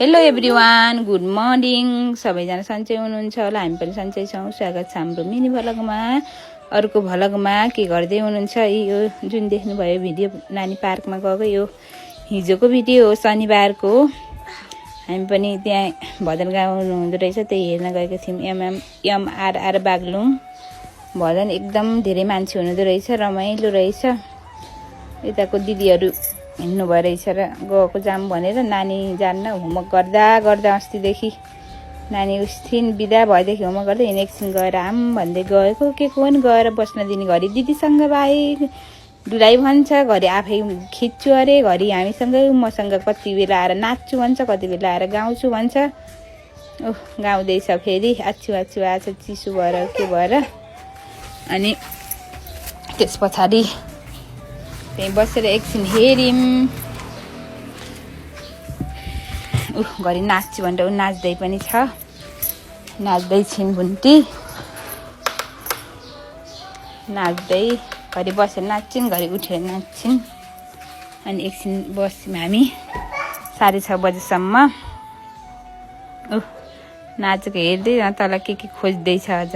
Hello everyone, good morning. सबैजना सन्चै हुनुहुन्छ होला, हामी पनि सन्चै छौँ। स्वागत छ हाम्रो मिनी भ्लगमा। अर्को भ्लगमा के गर्दै हुनुहुन्छ? यो जुन देख्नुभयो भिडियो, नानी पार्कमा गएको, यो हिजोको भिडियो हो, शनिबारको। हामी पनि त्यहाँ भजन गाउनु हुँदो रहेछ, त्यही हेर्न गएको थियौँ। एमआरआर बागलुङ भजन एकदम धेरै मान्छे हुनुहुँदो रहेछ, रमाइलो रहेछ। यताको दिदीहरू हिँड्नुभयो रहेछ र गएको जाम भनेर। नानी जान्न, होमवर्क गर्दा अस्तिदेखि नानी उस्थिन बिदा भएदेखि होमवर्क गर्दै एकछिन गएर आम भन्दै गएको। के पनि गएर बस्न दिने, घरि दिदीसँग भाइ डुलाइ भन्छ, घरि आफै खिच्छु अरे, घरि हामीसँगै मसँग कति बेला आएर नाच्छु भन्छ, कति बेला आएर गाउँछु भन्छ। ओह, गाउँदैछ फेरि आछु आज चिसो भएर के भएर। अनि त्यस पछाडि त्यही बसेर एकछिन हेऱ्यौँ। घरि नाच्छु भनेर ऊ नाच्दै पनि छ, नाच्दै छिन् भुन्टी, नाच्दै घरि बसेर नाच्छिन्, घरि उठेर नाच्छिन्। अनि एकछिन बस्यौँ हामी 6:30 बजेसम्म। नाचेको हेर्दै तल के खोज्दैछ अझ।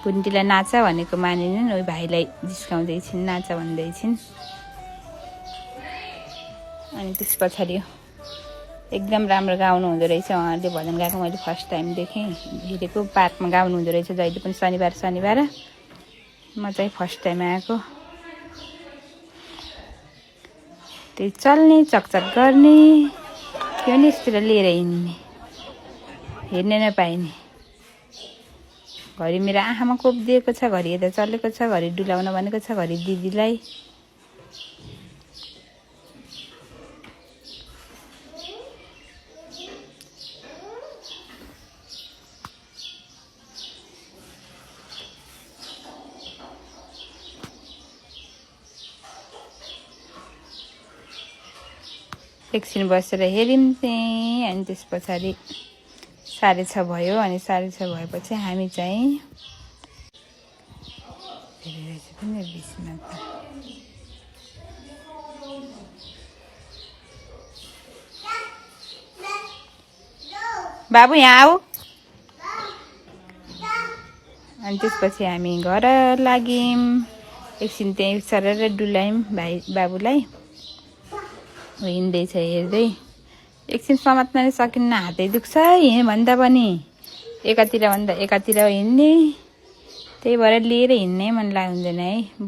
भुन्टीलाई नाच भनेको मानिनन्, उही भाइलाई जिस्काउँदैछिन्, नाच भन्दैछिन्। अनि त्यस पछाडि एकदम राम्रो गाउनु हुँदो रहेछ उहाँहरूले भजन गाएको। मैले फर्स्ट टाइम देखेँ, हेरेको। पार्कमा गाउनु हुँदो रहेछ जहिले पनि शनिबार। म चाहिँ फर्स्ट टाइम आएको। त्यही चल्ने, चकचक गर्ने, त्यो नि यस्तोतिर लिएर हिँड्ने, हेर्ने नपाइने। घरि मेरो आँखामा कोपिदिएको छ, घरि यता चलेको छ, घरि डुलाउन भनेको छ, घरि दिदीलाई। एकछिन बसेर हेऱ्यौँ त्यहीँ। अनि त्यस पछाडि 6:30 भयो। अनि 6:30 भएपछि हामी चाहिँ बाबु यहाँ आऊ। अनि त्यसपछि हामी घर लाग्यौँ। एकछिन त्यहीँ सरेर डुलायौँ भाइ बाबुलाई। हिँड्दैछ हेर्दै। एकछिन समात्न नै सकिन्न, हातै दुख्छ हिँड्यो भन्दा पनि। एकातिर भन्दा एकातिर हिँड्ने, त्यही भएर लिएर हिँड्नै मन लाग्दैन है।